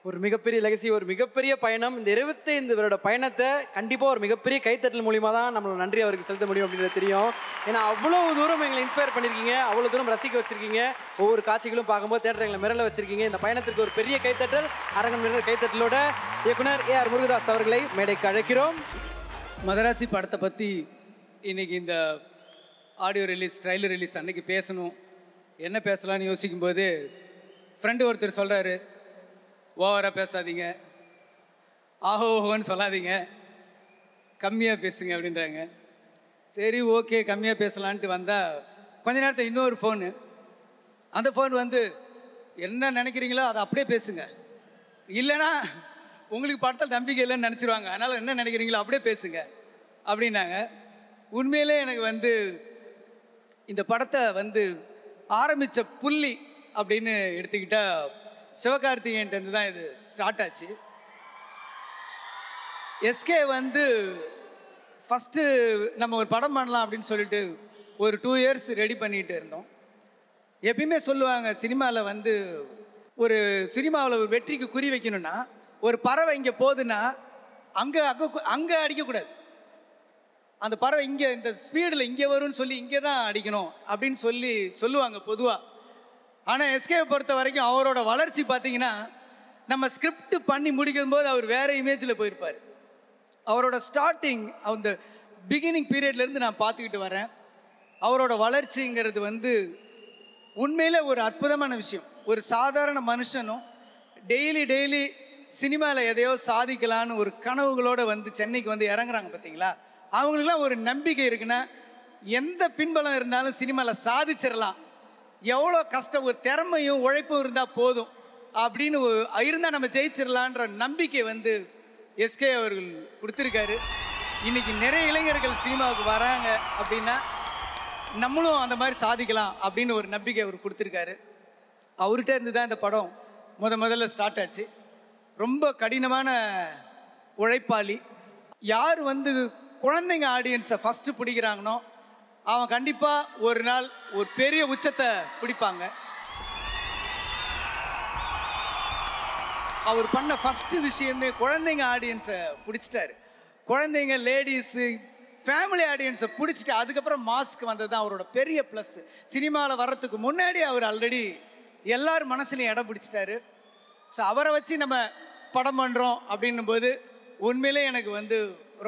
ஒரு மிகப்பெரிய லெகசி, ஒரு மிகப்பெரிய பயணம். இந்த 25 வருட பயணத்தை கண்டிப்பாக ஒரு மிகப்பெரிய கைத்தட்டல் மூலிமா தான் நம்மளோட நன்றி அவருக்கு செலுத்த முடியும் அப்படின்றது தெரியும். ஏன்னா அவ்வளோ தூரம் எங்களை இன்ஸ்பயர் பண்ணியிருக்கீங்க, அவ்வளோ தூரம் ரசிக்க வச்சிருக்கீங்க. ஒவ்வொரு காட்சிகளும் பார்க்கும்போது தேட்டர் எங்களை மிரள வச்சிருக்கீங்க. இந்த பயணத்திற்கு ஒரு பெரிய கைத்தட்டல், அரங்கம் நிறைந்த கைத்தட்டலோட இயக்குனர் ஏஆர் முருகதாஸ் அவர்களை மேடைக்கு அழைக்கிறோம். மதராசி படத்தை பற்றி இன்னைக்கு இந்த ஆடியோ ரிலீஸ், ட்ரைலர் ரிலீஸ் அன்னைக்கு பேசணும், என்ன பேசலான்னு யோசிக்கும்போது ஃப்ரெண்டு ஒருத்தர் சொல்கிறாரு, ஓவராக பேசாதீங்க, ஓஹோன்னு சொல்லாதீங்க, கம்மியாக பேசுங்க அப்படின்றாங்க. சரி ஓகே கம்மியாக பேசலான்ட்டு வந்தால் கொஞ்ச நேரத்தில் இன்னொரு ஃபோனு. அந்த ஃபோன் வந்து என்ன நினைக்கிறீங்களோ அதை அப்படியே பேசுங்க, இல்லைன்னா உங்களுக்கு படத்தில் நம்பிக்கை இல்லைன்னு நினச்சிருவாங்க, அதனால் என்ன நினைக்கிறீங்களோ அப்படியே பேசுங்க அப்படின்னாங்க. உண்மையிலே எனக்கு வந்து இந்த படத்தை வந்து ஆரம்பித்த புள்ளி அப்படின்னு எடுத்துக்கிட்டால் சிவகார்த்திகேயன்ட்டு தான் இது ஸ்டார்ட் ஆச்சு. எஸ்கே வந்து ஃபஸ்ட்டு நம்ம ஒரு படம் பண்ணலாம் அப்படின்னு சொல்லிட்டு ஒரு 2 இயர்ஸ் ரெடி பண்ணிகிட்டு இருந்தோம். எப்பயுமே சொல்லுவாங்க சினிமாவில் வந்து ஒரு சினிமாவில் ஒரு வெற்றிக்கு குறி வைக்கணும்னா ஒரு பறவை இங்கே போகுதுன்னா அங்கே அங்கே அடிக்கக்கூடாது, அந்த பறவை இங்கே இந்த ஸ்பீடில் இங்கே வரும்னு சொல்லி இங்கே தான் அடிக்கணும் அப்படின்னு சொல்லுவாங்க பொதுவாக. ஆனால் எஸ்கேவை பொறுத்த வரைக்கும் அவரோட வளர்ச்சி பார்த்தீங்கன்னா நம்ம ஸ்கிரிப்ட் பண்ணி முடிக்கும் போது அவர் வேறு இமேஜில் போயிருப்பார். அவரோட ஸ்டார்டிங் அந்த பிகினிங் பீரியட்லேருந்து நான் பார்த்துக்கிட்டு வரேன். அவரோட வளர்ச்சிங்கிறது வந்து உண்மையில் ஒரு அற்புதமான விஷயம். ஒரு சாதாரண மனுஷனும் டெய்லி சினிமாவில் எதையோ சாதிக்கலான்னு ஒரு கனவுகளோடு வந்து சென்னைக்கு வந்து இறங்குறாங்க பார்த்தீங்களா, அவங்களுக்குலாம் ஒரு நம்பிக்கை இருக்குன்னா எந்த பின்பலம் இருந்தாலும் சினிமாவில் சாதிச்சிடலாம், எவ்வளோ கஷ்டம் ஒரு திறமையும் உழைப்பும் இருந்தால் போதும் அப்படின்னு இருந்தால் நம்ம ஜெயிச்சிடலான்ற நம்பிக்கை வந்து எஸ்கே அவர்கள் கொடுத்துருக்காரு. இன்றைக்கி நிறைய இளைஞர்கள் சினிமாவுக்கு வராங்க அப்படின்னா நம்மளும் அந்த மாதிரி சாதிக்கலாம் அப்படின்னு ஒரு நம்பிக்கை அவர் கொடுத்துருக்காரு. அவர்கிட்ட இருந்து தான் இந்த படம் முதல்ல ஸ்டார்ட் ஆச்சு. ரொம்ப கடினமான உழைப்பாளி. யார் வந்து குழந்தைங்க ஆடியன்ஸை ஃபஸ்ட்டு பிடிக்கிறாங்கன்னோ அவன் கண்டிப்பாக ஒரு நாள் ஒரு பெரிய உச்சத்தை பிடிப்பாங்க. அவர் பண்ண ஃபஸ்ட்டு விஷயமே குழந்தைங்க ஆடியன்ஸை பிடிச்சிட்டாரு. குழந்தைங்க, லேடிஸு, ஃபேமிலி ஆடியன்ஸை பிடிச்சிட்டு அதுக்கப்புறம் மாஸ்க்கு வந்தது தான் அவரோட பெரிய ப்ளஸ். சினிமாவில் வர்றதுக்கு முன்னாடி அவர் ஆல்ரெடி எல்லார் மனசுலையும் இடம் பிடிச்சிட்டாரு. ஸோ அவரை வச்சு நம்ம படம் பண்ணுறோம் அப்படின்னும்போது உண்மையிலே எனக்கு வந்து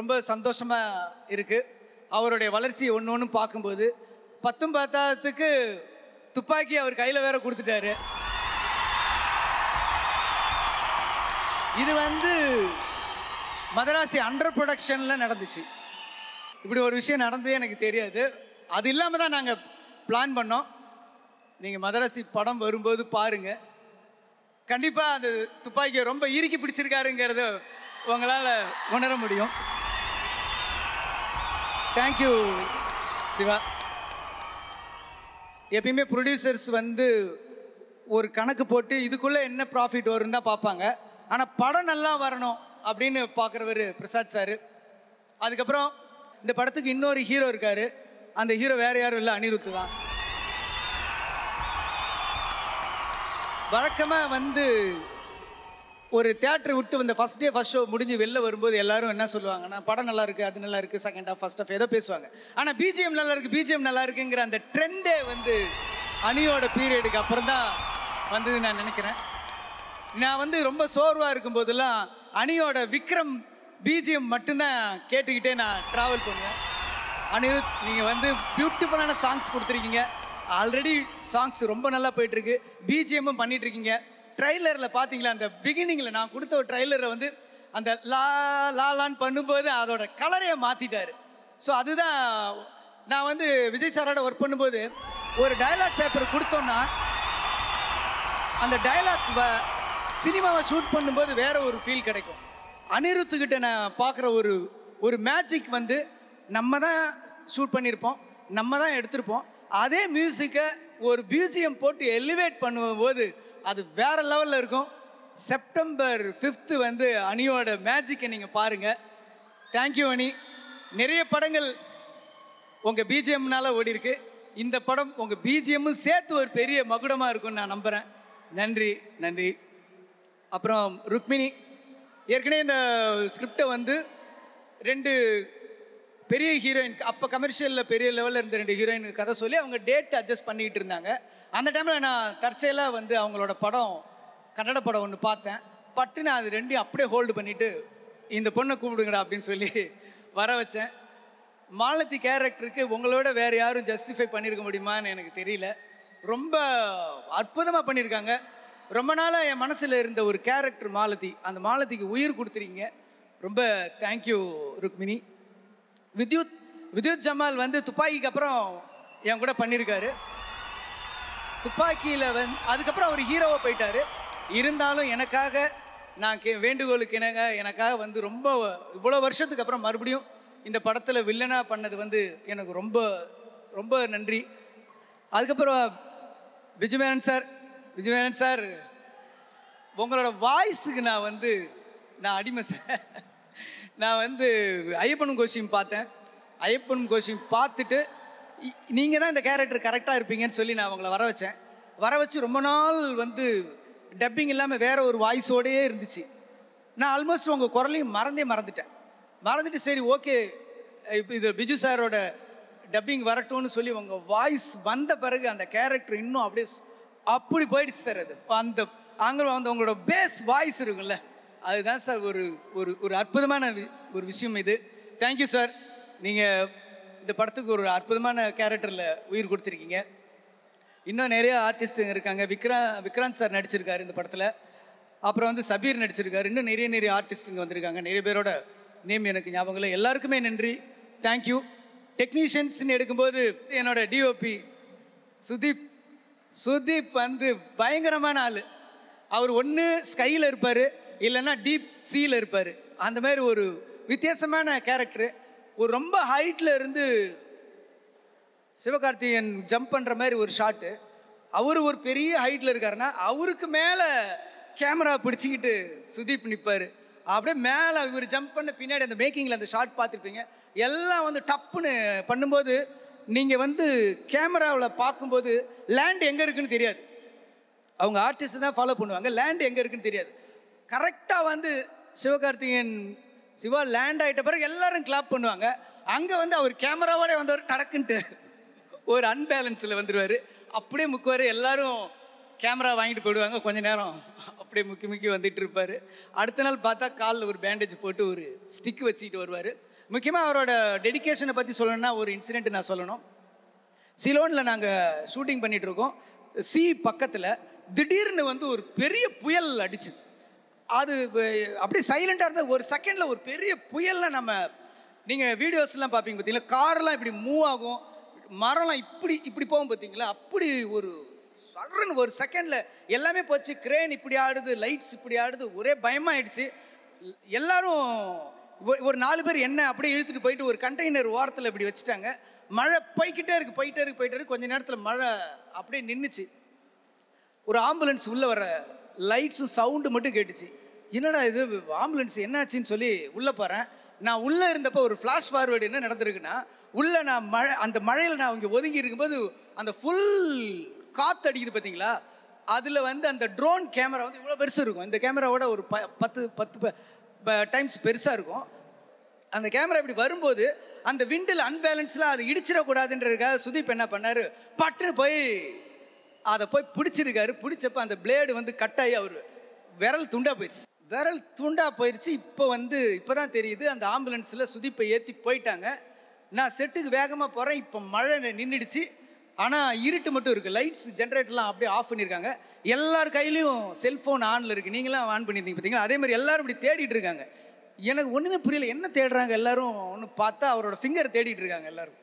ரொம்ப சந்தோஷமாக இருக்குது. அவருடைய வளர்ச்சி ஒன்று பார்க்கும்போது 10ம் 10த்துக்கு துப்பாக்கி அவர் கையில் வேற கொடுத்துட்டாரு. இது வந்து மதராசி அண்டர் ப்ரொடக்ஷனில் நடந்துச்சு. இப்படி ஒரு விஷயம் நடந்ததே எனக்கு தெரியாது. அது இல்லாமல் தான் நாங்கள் பிளான் பண்ணோம். நீங்கள் மதராசி படம் வரும்போது பாருங்கள், கண்டிப்பாக அந்த துப்பாக்கியை ரொம்ப இறுக்கி பிடிச்சிருக்காருங்கிறத உங்களால் உணர முடியும். தேங்க்யூ சிவா. எப்பயுமே ப்ரொடியூசர்ஸ் வந்து ஒரு கணக்கு போட்டு இதுக்குள்ளே என்ன ப்ராஃபிட் வரும்னு தான் பார்ப்பாங்க. ஆனால் படம் நல்லா வரணும் அப்படின்னு பார்க்குறவர் பிரசாத் சார். அதுக்கப்புறம் இந்த படத்துக்கு இன்னொரு ஹீரோ இருக்கார். அந்த ஹீரோ வேறு யாரும் இல்லை, அனிருத் தான். வழக்கமாக வந்து ஒரு தியேட்டர் விட்டு வந்த ஃபஸ்ட் டே ஃபஸ்ட் ஷோ முடிஞ்சு வெளில வரும்போது எல்லாரும் என்ன சொல்லுவாங்கன்னா படம் நல்லா இருக்குது, அது நல்லா இருக்குது, செகண்ட் ஹாஃப் ஃபஸ்ட் ஹாஃப் ஏதோ பேசுவாங்க. ஆனால் பிஜிஎம் நல்லா இருக்குது, பிஜிஎம் நல்லா இருக்குங்கிற அந்த ட்ரெண்டே வந்து அனியோட பீரியடுக்கு அப்புறம் தான் வந்தது நான் நினைக்கிறேன். நான் வந்து ரொம்ப சோர்வாக இருக்கும்போதெல்லாம் அனியோட விக்ரம் பிஜிஎம் மட்டும்தான் கேட்டுக்கிட்டே நான் ட்ராவல் பண்ணுவேன். அனிருத் நீங்கள் வந்து பியூட்டிஃபுல்லான சாங்ஸ் கொடுத்துருக்கீங்க, ஆல்ரெடி சாங்ஸ் ரொம்ப நல்லா போயிட்டுருக்கு, பிஜிஎம்மும் பண்ணிகிட்ருக்கீங்க. ட்ரைலரில் பார்த்தீங்களா, அந்த பிகினிங்கில் நான் கொடுத்த ஒரு ட்ரைலரை வந்து அந்த லான்னு பண்ணும்போது அதோட கலரையை மாற்றிட்டார். ஸோ அதுதான் நான் வந்து விஜய் சாரோட ஒர்க் பண்ணும்போது ஒரு டயலாக் பேப்பர் கொடுத்தோன்னா அந்த டயலாக் சினிமாவை ஷூட் பண்ணும்போது வேறு ஒரு ஃபீல் கிடைக்கும். அனிருத்துக்கிட்ட நான் பார்க்குற ஒரு மேஜிக் வந்து நம்ம தான் ஷூட் பண்ணியிருப்போம், நம்ம தான் எடுத்திருப்போம், அதே மியூசிக்கை ஒரு பிஜிஎம் போட்டு எலிவேட் பண்ணும்போது அது வேறு லெவலில் இருக்கும். செப்டம்பர் 5 வந்து அனியோட மேஜிக்கை நீங்கள் பாருங்கள். தேங்க்யூ அனி. நிறைய படங்கள் உங்கள் பிஜிஎம்னால ஓடி இருக்கு. இந்த படம் உங்கள் பிஜிஎம்மும் சேர்த்து ஒரு பெரிய மகுடமாக இருக்கும்னு நான் நம்புகிறேன். நன்றி நன்றி. அப்புறம் ருக்மிணி. ஏற்கனவே இந்த ஸ்கிரிப்டை வந்து 2 பெரிய ஹீரோயின், அப்போ கமர்ஷியலில் பெரிய லெவலில் இருந்த 2 ஹீரோயின் கதை சொல்லி அவங்க டேட் அட்ஜஸ்ட் பண்ணிக்கிட்டு இருந்தாங்க. அந்த டைமில் நான் தற்செயலாக வந்து அவங்களோட படம், கன்னட படம் ஒன்று பார்த்தேன். பட்டுன்னு அது 2ஐயும் அப்படியே ஹோல்டு பண்ணிவிட்டு இந்த பொண்ணை கூப்பிடுங்கடா அப்படின்னு சொல்லி வர வச்சேன். மாலதி கேரக்டருக்கு உங்களோட வேறு யாரும் ஜஸ்டிஃபை பண்ணியிருக்க முடியுமான்னு எனக்கு தெரியல. ரொம்ப அற்புதமாக பண்ணியிருக்காங்க. ரொம்ப நாளாக என் மனசில் இருந்த ஒரு கேரக்டர் மாலதி. அந்த மாலதிக்கு உயிர் கொடுத்துருக்கீங்க. ரொம்ப தேங்க்யூ ருக்மிணி. வித்யுத் ஜமால் வந்து துப்பாக்கிக்கு அப்புறம் என் கூட பண்ணியிருக்காரு. துப்பாக்கியில் அதுக்கப்புறம் அவர் ஹீரோவாக போயிட்டார். இருந்தாலும் எனக்காக நான் வேண்டுகோளுக்கு எனக்காக வந்து ரொம்ப இவ்வளோ வருஷத்துக்கு அப்புறம் மறுபடியும் இந்த படத்தில் வில்லனாக பண்ணது வந்து எனக்கு ரொம்ப ரொம்ப நன்றி. அதுக்கப்புறம் விஜயமேனன் சார் உங்களோட வாய்ஸுக்கு நான் அடிமை சார். நான் வந்து ஐயப்பனும் கோஷியும் பார்த்தேன். ஐயப்பனும் கோஷியும் பார்த்துட்டு நீங்கள் தான் இந்த கேரக்டர் கரெக்டாக இருப்பீங்கன்னு சொல்லி நான் அவங்கள வர வச்சு ரொம்ப நாள் வந்து டப்பிங் இல்லாமல் வேறு ஒரு வாய்ஸோடையே இருந்துச்சு. நான் ஆல்மோஸ்ட் உங்கள் குரலையும் மறந்துட்டு சரி ஓகே இப்போ இது பிஜு சாரோட டப்பிங் வரட்டும்னு சொல்லி உங்கள் வாய்ஸ் வந்த பிறகு அந்த கேரக்டர் இன்னும் அப்படி போயிடுச்சு சார். அது அங்கே வந்து உங்களோட பேஸ் வாய்ஸ் இருக்குல்ல, அதுதான் சார் ஒரு அற்புதமான ஒரு விஷயம் இது. Thank you sir. நீங்கள் இந்த படத்துக்கு ஒரு அற்புதமான கேரக்டரில் உயிர் கொடுத்துருக்கீங்க. இன்னும் நிறைய ஆர்டிஸ்ட்டுங்க இருக்காங்க. விக்ராந்த் சார் நடிச்சிருக்காரு இந்த படத்தில். அப்புறம் வந்து சபீர் நடிச்சிருக்காரு. இன்னும் நிறைய ஆர்டிஸ்ட்டுங்க வந்திருக்காங்க. நிறைய பேரோட நேம் எனக்கு ஞாபகம் இல்லை. எல்லாருக்குமே நன்றி, தேங்க்யூ. டெக்னீஷியன்ஸ்ன்னு எடுக்கும்போது என்னோட டிஓபி சுதீப் வந்து பயங்கரமான ஆள். அவர் ஒன்று ஸ்கையில் இருப்பார், இல்லைன்னா டீப் சீயில் இருப்பார். அந்த மாதிரி ஒரு வித்தியாசமான கேரக்டரு. ஒரு ரொம்ப ஹைட்டில் இருந்து சிவகார்த்திகேயன் ஜம்ப் பண்ணுற மாதிரி ஒரு ஷாட்டு. அவர் ஒரு பெரிய ஹைட்டில் இருக்காருன்னா அவருக்கு மேலே கேமரா பிடிச்சிக்கிட்டு சுதீப் நிற்பார். அப்படியே மேலே இவர் ஜம்ப் பண்ண பின்னாடி அந்த மேக்கிங்கில் அந்த ஷாட் பார்த்துருப்பீங்க. எல்லாம் வந்து டப்புன்னு பண்ணும்போது நீங்கள் வந்து கேமராவில் பார்க்கும்போது லேண்ட் எங்கே இருக்குன்னு தெரியாது. அவங்க ஆர்டிஸ்ட் தான் ஃபாலோ பண்ணுவாங்க. லேண்ட் எங்கே இருக்குன்னு தெரியாது. கரெக்டாக வந்து சிவகார்த்திகேயன் சிவா லேண்ட் ஆகிட்ட பிறகு எல்லாரும் கிளாப் பண்ணுவாங்க. அங்கே வந்து அவர் கேமராவோட வந்தவர் டடக்குன்ட்டு ஒரு அன்பேலன்ஸில் வந்துடுவார். அப்படியே முக்குவார். எல்லாரும் கேமரா வாங்கிட்டு போயிடுவாங்க. கொஞ்ச நேரம் அப்படியே முக்கி வந்துட்டு இருப்பார். அடுத்த நாள் பார்த்தா காலில் ஒரு பேண்டேஜ் போட்டு ஒரு ஸ்டிக் வச்சுக்கிட்டு வருவார். முக்கியமாக அவரோட டெடிக்கேஷனை பற்றி சொல்லணும்னா ஒரு இன்சிடெண்ட் நான் சொல்லணும். சிலோனில் நாங்கள் ஷூட்டிங் பண்ணிகிட்ருக்கோம். பக்கத்தில் திடீர்னு வந்து ஒரு பெரிய புயல் அடிச்சுது. அது அப்படியே சைலண்டாக இருந்தால் ஒரு செகண்டில் ஒரு பெரிய புயல்லாம் நீங்கள் வீடியோஸ்லாம் பார்ப்பீங்க பார்த்தீங்களா, காரெல்லாம் இப்படி மூவ் ஆகும், மரம்லாம் இப்படி போகும் பார்த்தீங்களா, அப்படி ஒரு சடன்னு ஒரு செகண்டில் எல்லாமே போச்சு. கிரேன் இப்படி ஆடுது, லைட்ஸ் இப்படி ஆடுது, ஒரே பயமாகிடுச்சு. எல்லாரும் ஒரு 4 பேர் என்ன அப்படியே இழுத்துட்டு போயிட்டு ஒரு கண்டெய்னர் ஓரத்தில் இப்படி வச்சுட்டாங்க. மழை போய்கிட்டே இருக்கு. கொஞ்ச நேரத்தில் மழை அப்படியே நின்றுச்சு. ஒரு ஆம்புலன்ஸ் உள்ளே வர லைட்ஸும் சவுண்டு மட்டும் கேட்டுச்சு. என்னடா இது ஆம்புலன்ஸ் என்னாச்சுன்னு சொல்லி உள்ளே போகிறேன். நான் உள்ளே இருந்தப்போ ஒரு ஃப்ளாஷ் ஃபார்வேர்டு என்ன நடந்திருக்குன்னா, உள்ளே நான் அந்த மழையில் நான் இங்கே ஒதுங்கி இருக்கும்போது அந்த ஃபுல் காற்று அடிக்குது பார்த்தீங்களா, அதில் வந்து அந்த ட்ரோன் கேமரா வந்து இவ்வளோ பெருசு இருக்கும். இந்த கேமராவோட ஒரு 10 டைம்ஸ் பெருசாக இருக்கும். அந்த கேமரா இப்படி வரும்போது அந்த விண்டில் அன்பேலன்ஸில் அது இடிச்சிடக்கூடாதுன்றதுக்காக சுதீப் என்ன பண்ணார், பட்டுன்னு போய் அதை பிடிச்சிருக்காரு. பிடிச்சப்போ அந்த பிளேடு வந்து கட்டாகி அவர் விரல் துண்டாக போயிடுச்சு. இப்போ தான் தெரியுது அந்த ஆம்புலன்ஸில் சுதீப்பை ஏற்றி போயிட்டாங்க. நான் செட்டுக்கு வேகமாக போகிறேன். இப்போ மழை நின்றுடுச்சு. ஆனால் இருட்டு மட்டும் இருக்குது. லைட்ஸ் ஜென்ரேட்டர்லாம் அப்படியே ஆஃப் பண்ணியிருக்காங்க. எல்லார் கையிலையும் செல்ஃபோன் ஆனில் இருக்குது. நீங்களாம் ஆன் பண்ணியிருந்தீங்க பார்த்தீங்களா, அதே மாதிரி எல்லோரும் இப்படி தேடிட்டு இருக்காங்க. எனக்கு ஒன்றுமே புரியல, என்ன தேடுறாங்க எல்லாரும். ஒன்று பார்த்தா அவரோட ஃபிங்கரை தேடிட்டு இருக்காங்க எல்லாரும்.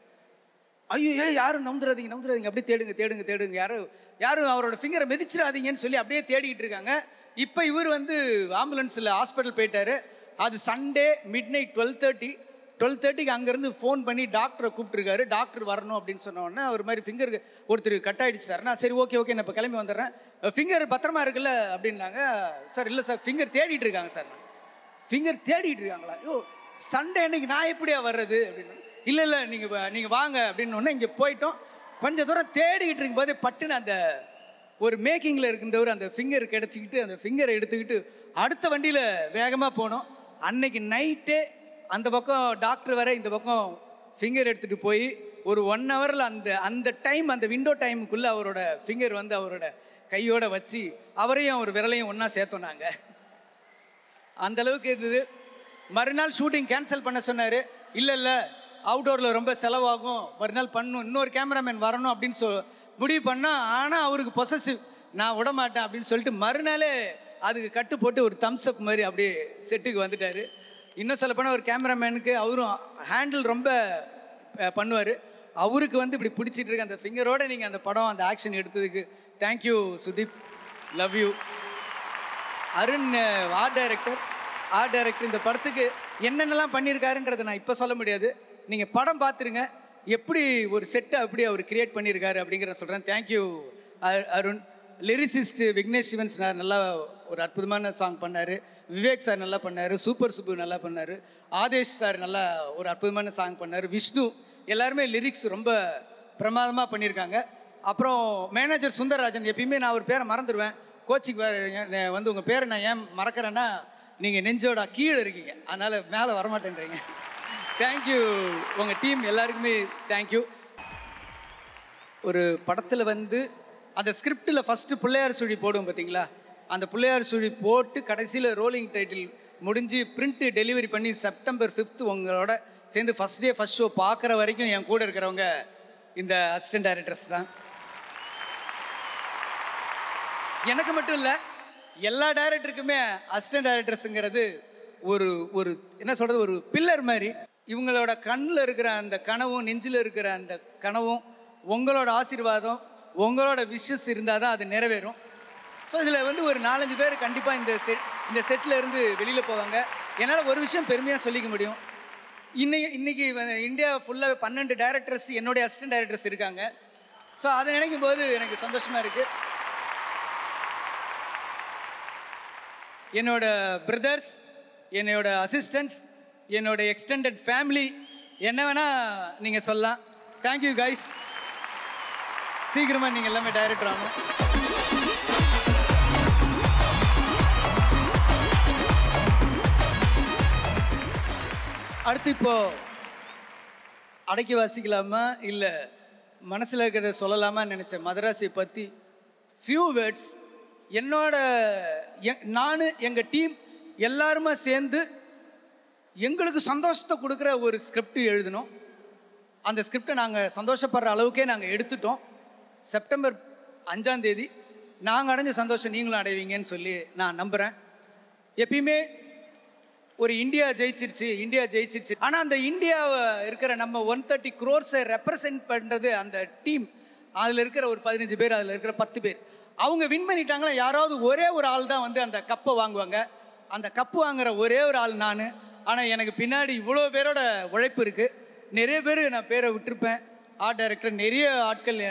ஐயோ யாரும் நவுந்துடாதீங்க, அப்படியே தேடுங்க, யாரும் அவரோட ஃபிங்கரை மிதிச்சிடாதீங்கன்னு சொல்லி அப்படியே தேடிக்கிட்டு இருக்காங்க. இப்போ இவர் வந்து ஆம்புலன்ஸில் ஹாஸ்பிட்டல் போயிட்டார். அது சண்டே மிட்நைட் 12:30க்கு அங்கேருந்து ஃபோன் பண்ணி டாக்டரை கூப்பிட்டுருக்காரு. டாக்டர் வரணும் அப்படின்னு சொன்னோடனே ஒரு மாதிரி ஃபிங்கர் ஒருத்தர் கட் ஆகிடுச்சு சார். நான் சரி ஓகே நான் இப்போ கிளம்பி வந்துடுறேன், ஃபிங்கர் பத்திரமா இருக்குல்ல அப்படின்னாங்க. சார் இல்லை சார், ஃபிங்கர் தேடிட்டு இருக்காங்க சார். ஃபிங்கர் தேடிட்டு இருக்காங்களா? ஐயோ சண்டே அன்னைக்கு நான் எப்படியா வர்றது அப்படின்னு. இல்லை நீங்கள் வாங்க அப்படின்னு. இங்கே போயிட்டோம். கொஞ்சம் தூரம் தேடிக்கிட்டு இருக்கும்போது பட்டுன்னு அந்த ஒரு மேக்கிங்கில் இருக்கின்றவர் அந்த ஃபிங்கர் கிடச்சிக்கிட்டு அந்த ஃபிங்கரை எடுத்துக்கிட்டு அடுத்த வண்டியில் வேகமாக போனோம். அன்னைக்கு நைட்டே அந்த பக்கம் டாக்டர் வர இந்த பக்கம் ஃபிங்கர் எடுத்துகிட்டு போய் ஒரு 1 ஹவரில் அந்த டைம் அந்த விண்டோ டைமுக்குள்ளே அவரோட ஃபிங்கர் வந்து அவரோட கையோடு வச்சு அவரையும் அவர் விரலையும் ஒன்றா சேர்த்தோம் நாங்கள். அந்தளவுக்கு இருந்தது. மறுநாள் ஷூட்டிங் கேன்சல் பண்ண சொன்னார். இல்லை அவுட்டோரில் ரொம்ப செலவாகும், மறுநாள் பண்ணணும், இன்னொரு கேமராமேன் வரணும் அப்படின்னு முடிவு பண்ணால், ஆனால் அவருக்கு பொசசிவ், நான் விட மாட்டேன் அப்படின்னு சொல்லிட்டு மறுநாளே அதுக்கு கட்டு போட்டு ஒரு தம்ஸ் அப் மாதிரி அப்படியே செட்டுக்கு வந்துட்டார். இன்னும் சொல்லப்போனால் ஒரு கேமராமேனுக்கு அவரும் ஹேண்டில் ரொம்ப பண்ணுவார். அவருக்கு வந்து இப்படி பிடிச்சிட்டு இருக்கு அந்த ஃபிங்கரோடு நீங்கள் அந்த படம் அந்த ஆக்ஷன் எடுத்ததுக்கு thank you Sudeep, love you. Arun art director இந்த படத்துக்கு என்னென்னலாம் பண்ணியிருக்காருன்றதை நான் இப்போ சொல்ல முடியாது. நீங்கள் படம் பார்த்துருங்க, எப்படி ஒரு செட்டை அப்படி அவர் கிரியேட் பண்ணியிருக்காரு அப்படிங்கிற சொல்கிறேன். Thank you Arun. Lyricist Vignesh Sivan sir நல்லா ஒரு அற்புதமான சாங் பண்ணார். விவேக் சார் நல்லா பண்ணார். சூப்பர் சுப்பு நல்லா பண்ணார். ஆதேஷ் சார் நல்லா ஒரு அற்புதமான சாங் பண்ணார். விஷ்ணு, எல்லாருமே லிரிக்ஸ் ரொம்ப பிரமாதமாக பண்ணியிருக்காங்க. அப்புறம் மேனேஜர் சுந்தரராஜன், எப்பயுமே நான் ஒரு பேரை மறந்துடுவேன், கோச்சிக்கு வந்து உங்கள் பேரை நான் ஏன் மறக்கிறேன்னா நீங்கள் நெஞ்சோட கீழே இருக்கீங்க, அதனால் மேலே வரமாட்டேன்றீங்க. தேங்க்யூ. உங்கள் டீம் எல்லாருக்குமே தேங்க்யூ. ஒரு படத்தில் வந்து அந்த ஸ்கிரிப்டில் ஃபஸ்ட்டு பிள்ளையார் சுழி போடுவோம் பார்த்தீங்களா, அந்த பிள்ளையார் சுழி போட்டு கடைசியில் ரோலிங் டைட்டில் முடிஞ்சு பிரிண்ட்டு டெலிவரி பண்ணி செப்டம்பர் 5 உங்களோட சேர்ந்து ஃபஸ்ட் டே ஃபஸ்ட் ஷோ பார்க்குற வரைக்கும் என் கூட இருக்கிறவங்க இந்த அசிஸ்டன்ட் டைரக்டர்ஸ் தான். எனக்கு மட்டும் இல்லை, எல்லா டைரக்டருக்குமே அசிஸ்டன்ட் டைரக்டர்ஸுங்கிறது ஒரு ஒரு என்ன சொல்கிறது, ஒரு பில்லர் மாதிரி. இவங்களோட கண்ணில் இருக்கிற அந்த கனவும் நெஞ்சில் இருக்கிற அந்த கனவும் உங்களோட ஆசீர்வாதம் உங்களோட விஷஸ் இருந்தால் தான் அது நிறைவேறும். ஸோ இதில் வந்து ஒரு 4-5 பேர் கண்டிப்பாக இந்த செட்டில் இருந்து வெளியில் போவாங்க. என்னால் ஒரு விஷயம் பெருமையாக சொல்லிக்க முடியும், இன்னைக்கு இந்தியா ஃபுல்லாக 12 டைரக்டர்ஸ் என்னுடைய அசிஸ்டன்ட் டைரக்டர்ஸ் இருக்காங்க. ஸோ அதை நினைக்கும் போது எனக்கு சந்தோஷமாக இருக்குது. என்னோட பிரதர்ஸ், என்னோட அசிஸ்டன்ட்ஸ், என்னோட எக்ஸ்டெண்டட் ஃபேமிலி, என்ன வேணால் நீங்கள் சொல்லலாம். Thank you guys. சீக்கிரமாக நீங்கள் எல்லாமே டைரக்டர் ஆகணும். அடுத்து இப்போது அடக்கி வாசிக்கலாமா இல்லை மனசில் இருக்கிறத சொல்லலாமான்னு நினச்சேன். மதராசியை பற்றி ஃபியூ வேர்ட்ஸ். நான் எங்கள் டீம் எல்லாருமே சேர்ந்து எங்களுக்கு சந்தோஷத்தை கொடுக்குற ஒரு ஸ்கிரிப்ட் எழுதினோம். அந்த ஸ்கிரிப்டை நாங்கள் சந்தோஷப்படுற அளவுக்கே நாங்கள் எடுத்துட்டோம். செப்டம்பர் 5 நாங்கள் அடைஞ்ச சந்தோஷம் நீங்களும் அடைவீங்கன்னு சொல்லி நான் நம்புகிறேன். எப்பயுமே ஒரு இந்தியா ஜெயிச்சிருச்சு. ஆனால் அந்த இந்தியாவை இருக்கிற நம்ம 130 crores ரெப்ரசன்ட் பண்ணுறது அந்த டீம். அதில் இருக்கிற ஒரு 15 பேர், அதில் இருக்கிற 10 பேர், அவங்க வின் பண்ணிட்டாங்களா, யாராவது ஒரே ஒரு ஆள் தான் வந்து அந்த கப்பை வாங்குவாங்க. அந்த கப்பு வாங்குகிற ஒரே ஒரு ஆள் நான். ஆனால் எனக்கு பின்னாடி இவ்வளோ பேரோட உழைப்பு இருக்குது. நிறைய பேர் நான் பேரை விட்டுருப்பேன், ஆர்ட் டைரக்டர், நிறைய ஆட்கள்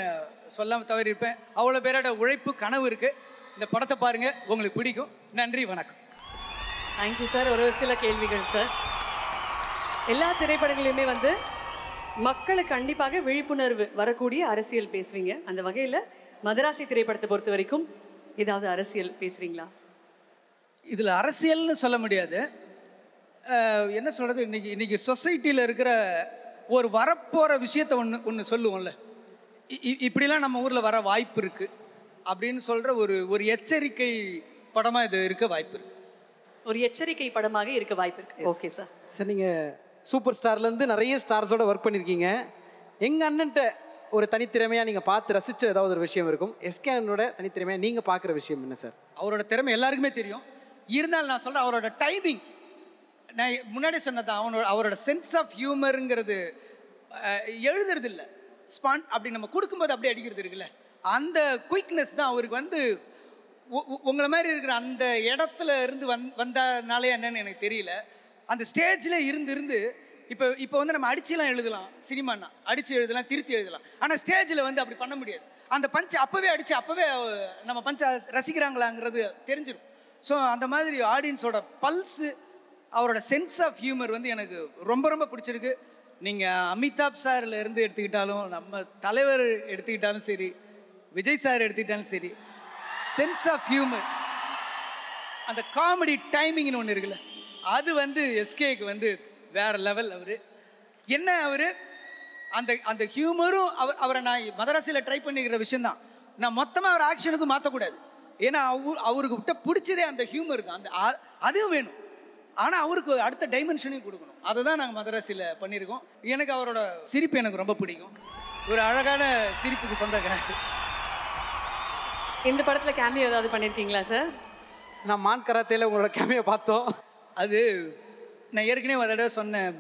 சொல்லாமல் தவறியிருப்பேன். அவ்வளோ பேரோட உழைப்பு, கனவு இருக்குது. இந்த படத்தை பாருங்கள், உங்களுக்கு பிடிக்கும். நன்றி, வணக்கம். Thank you sir. ஒரு சில கேள்விகள் சார். எல்லா திரைப்படங்களையுமே வந்து மக்களுக்கு கண்டிப்பாக விழிப்புணர்வு வரக்கூடிய அரசியல் பேசுவீங்க. அந்த வகையில் மதராசி திரைப்படத்தை பொறுத்த வரைக்கும் ஏதாவது அரசியல் பேசுகிறீங்களா? இதில் அரசியல்னு சொல்ல முடியாது. என்ன சொல்கிறது, இன்றைக்கி சொசைட்டியில் இருக்கிற ஒரு வரப்போகிற விஷயத்தை ஒன்று சொல்லுவோம்ல, இப்படிலாம் நம்ம ஊரில் வர வாய்ப்பு இருக்குது அப்படின்னு சொல்கிற ஒரு எச்சரிக்கை படமாக இது இருக்க வாய்ப்பு இருக்குது. ஒரு எச்சரிக்கை படமாக இருக்க வாய்ப்பு இருக்குது. Okay sir. சார், நீங்கள் சூப்பர் ஸ்டார்லேருந்து நிறைய ஸ்டார்ஸோட ஒர்க் பண்ணியிருக்கீங்க. எங்கள் அண்ணன்ட்ட ஒரு தனித்திறமையாக நீங்கள் பார்த்து ரசித்த ஏதாவது ஒரு விஷயம் இருக்கும். எஸ்கே அண்ணனோட தனித்திறமையாக நீங்கள் பார்க்குற விஷயம் என்ன சார்? அவரோட திறமை எல்லாருக்குமே தெரியும். இருந்தாலும் நான் சொல்கிறேன், அவரோட டைமிங், நான் முன்னாடி சொன்னதான், அவரோட சென்ஸ் ஆஃப் ஹியூமருங்கிறது எழுதுறது இல்லை, அப்படி நம்ம கொடுக்கும்போது அப்படியே அடிக்கிறது இருக்குல்ல, அந்த குயிக்னஸ் தான் அவருக்கு வந்து உங்களை மாதிரி இருக்கிற அந்த இடத்துல இருந்து வந்தனாலே என்னன்னு எனக்கு தெரியல. அந்த ஸ்டேஜில் இருந்து இப்போ வந்து நம்ம அடிச்சுலாம் எழுதலாம், சினிமானா அடித்து எழுதலாம், திருத்தி எழுதலாம். ஆனால் ஸ்டேஜில் வந்து அப்படி பண்ண முடியாது. அந்த பஞ்சை அப்போவே அடித்து அப்போவே நம்ம பஞ்சை ரசிக்கிறாங்களாங்கிறது தெரிஞ்சிடும். ஸோ அந்த மாதிரி ஆடியன்ஸோட பல்ஸு, அவரோட சென்ஸ் ஆஃப் ஹியூமர் வந்து எனக்கு ரொம்ப ரொம்ப பிடிச்சிருக்கு. நீங்கள் அமிதாப் சாரில் இருந்து எடுத்துக்கிட்டாலும், நம்ம தலைவர் எடுத்துக்கிட்டாலும் சரி, விஜய் சார் எடுத்துக்கிட்டாலும் சரி, சென்ஸ் ஆஃப் ஹியூமர், அந்த காமெடி டைமிங்னு ஒன்று இருக்குல்ல, அது வந்து எஸ்கேக்கு வந்து வேற லெவல். அவர் அந்த அந்த ஹியூமரும் அவரை நான் மதராசியில் ட்ரை பண்ணிக்கிற விஷயந்தான். நான் மொத்தமாக அவர் ஆக்ஷனுக்கு மாற்றக்கூடாது. ஏன்னா அவருக்கு விட்ட பிடிச்சதே அந்த ஹியூமர் தான். அதுவும் வேணும். ஆனால் அவருக்கு அடுத்த டைமென்ஷனையும் கொடுக்கணும். அதை தான் நாங்கள் மதராசியில் பண்ணியிருக்கோம். எனக்கு அவரோட சிரிப்பு எனக்கு ரொம்ப பிடிக்கும். ஒரு அழகான சிரிப்புக்கு சொந்தக்காரர். இந்த படத்தில் கேமியோ ஏதாவது பண்ணியிருக்கீங்களா சார்? நான் மான் கராத்தேல உங்களோட கேமியோ பார்த்தோம். அது நான் ஏற்கனவே ஒரு தடவை சொன்னேன்,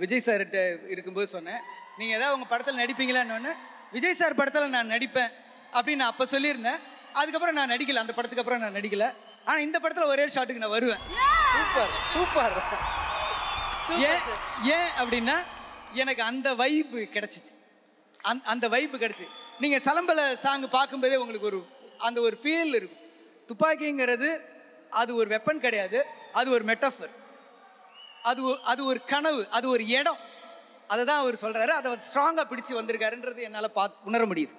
விஜய் சார்கிட்ட இருக்கும்போது சொன்னேன், நீங்கள் ஏதாவது உங்கள் படத்தில் நடிப்பீங்களான்னு. விஜய் சார் படத்தில் நான் நடிப்பேன் அப்படின்னு நான் அப்போ சொல்லியிருந்தேன். அதுக்கப்புறம் நான் நடிக்கலை, அந்த படத்துக்கு அப்புறம் நான் நடிக்கலை. ஆனால் இந்த படத்தில் ஒரே ஷாட்டுக்கு நான் வருவேன். Super super. ஏன் அப்படின்னா எனக்கு அந்த வைப்பு கிடச்சிச்சு. அந்த வைப்பு கிடச்சி. நீங்கள் சலம்பல சாங் பார்க்கும்போதே உங்களுக்கு அந்த ஒரு ஃபீல் இருக்கும். துப்பாக்கிங்கிறது அது ஒரு வெப்பன் கிடையாது, அது ஒரு மெட்டாஃபர், அது ஒரு கனவு, அது ஒரு இடம். அதை தான் அவர் சொல்கிறாரு. அதை அவர் ஸ்ட்ராங்காக பிடிச்சி வந்திருக்காருன்றது என்னால் உணர முடியுது.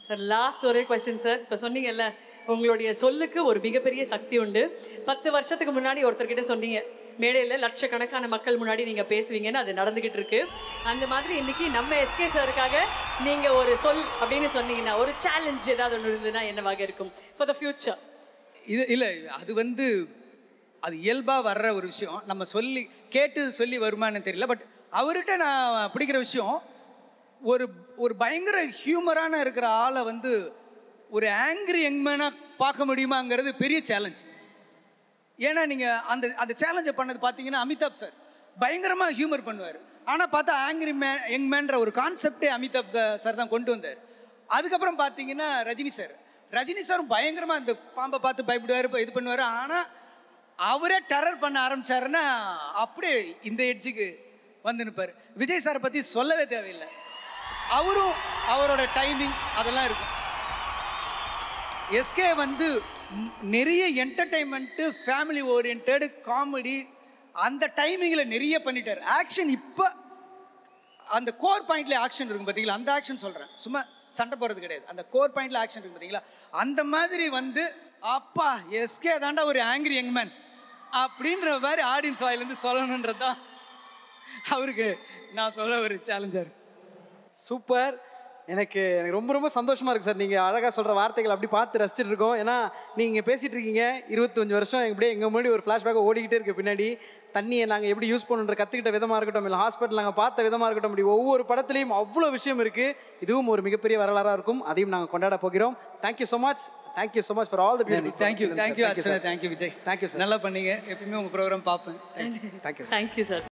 சார் லாஸ்ட் ஒரே கொஸ்டின் சார். இப்போ சொன்னீங்கல்ல உங்களுடைய சொல்லுக்கு ஒரு மிகப்பெரிய சக்தி உண்டு. 10 வருஷத்துக்கு முன்னாடி ஒருத்தர்கிட்ட சொன்னீங்க, மேடையில் லட்சக்கணக்கான மக்கள் முன்னாடி நீங்கள் பேசுவீங்கன்னு, அது நடந்துக்கிட்டு இருக்கு. அந்த மாதிரி இன்னைக்கு நம்ம எஸ்கே சாருக்காக நீங்கள் ஒரு சொல் அப்படின்னு சொன்னீங்கன்னா, ஒரு சேலஞ்ச் ஏதாவது ஒன்று இருந்ததுன்னா என்னவாக இருக்கும் ஃபார் த ஃபியூச்சர்? இது இல்லை, அது இயல்பாக வர்ற ஒரு விஷயம். நம்ம கேட்டு வருமானு தெரியல. பட் அவர்கிட்ட நான் பிடிக்கிற விஷயம், ஒரு பயங்கர ஹியூமரான இருக்கிற ஆளை வந்து ஒரு ஆங்கிரி யங்மேனாக பார்க்க முடியுமாங்கிறது பெரிய சேலஞ்ச். ஏன்னா நீங்கள் அந்த சேலஞ்சை பண்ணது பார்த்தீங்கன்னா, அமிதாப் சார் பயங்கரமாக ஹியூமர் பண்ணுவார். ஆனால் பார்த்தா ஆங்கிரி யங்மேன்ற ஒரு கான்செப்டே அமிதாப் சார் தான் கொண்டு வந்தார். அதுக்கப்புறம் பார்த்தீங்கன்னா ரஜினி சாரும் பயங்கரமாக இந்த பாம்பை பார்த்து பயப்படுவார், இது பண்ணுவார். ஆனால் அவரே டெரர் பண்ண ஆரம்பிச்சாருன்னா அப்படியே இந்த எட்ஜுக்கு வந்து நிற்பார். விஜய் சாரை பற்றி சொல்லவே தேவையில்லை. அவரோட டைமிங் அதெல்லாம் இருக்கும். எஸ்கே வந்து நிறைய என்டர்டைன்மெண்ட்டு, ஃபேமிலி ஓரியன்ட் காமெடி, அந்த டைமிங்கில் நிறைய பண்ணிட்டார். ஆக்ஷன் இப்போ அந்த கோர் பாயிண்ட்ல ஆக்ஷன் இருக்கும் பார்த்தீங்களா, அந்த ஆக்ஷன் சொல்கிறேன், சும்மா சண்டை போகிறது கிடையாது. அந்த கோர் பாயிண்ட்ல ஆக்ஷன் இருக்கும் பார்த்தீங்களா, அந்த மாதிரி வந்து அப்பா எஸ்கே தாண்டா ஒரு ஆங்கிரி யங்மேன் அப்படின்ற மாதிரி ஆடியன்ஸ் வாயிலேருந்து சொல்லணுன்றது தான் அவருக்கு நான் சொல்ல ஒரு சேலஞ்சர். சூப்பர். எனக்கு ரொம்ப ரொம்ப சந்தோஷமாக இருக்குது சார். நீங்கள் அழகாக சொல்கிற வார்த்தைகள் அப்படி பார்த்து ரசிச்சுட்டு இருக்கோம். ஏன்னா நீங்கள் பேசிகிட்டு இருக்கீங்க 25 வருஷம் எப்படியே எங்கள் முன்னாடி ஒரு ஃப்ளாஷ்பேக் ஓடிக்கிட்டே இருக்குது. பின்னாடி தண்ணியை நாங்கள் எப்படி யூஸ் பண்ணுன்ற கற்றுக்கிட்ட விதமாக இருக்கட்டும், இல்லை ஹாஸ்பிட்டல் நாங்கள் பார்த்த விதமாக இருக்கட்டும், இப்படி ஒவ்வொரு படத்துலையும் அவ்வளோ விஷயம் இருக்குது. இதுவும் ஒரு மிகப்பெரிய வரலாறாக இருக்கும். அதையும் நாங்கள் கொண்டாட போகிறோம். Thank you so much. Thank you so much for all the beautiful. Thank you Archana, thank you Vijay. Thank you sir. நல்லா பண்ணீங்க. எப்பயுமே உங்கள் ப்ரோக்ராம் பார்ப்பேன். Thank you thank you sir.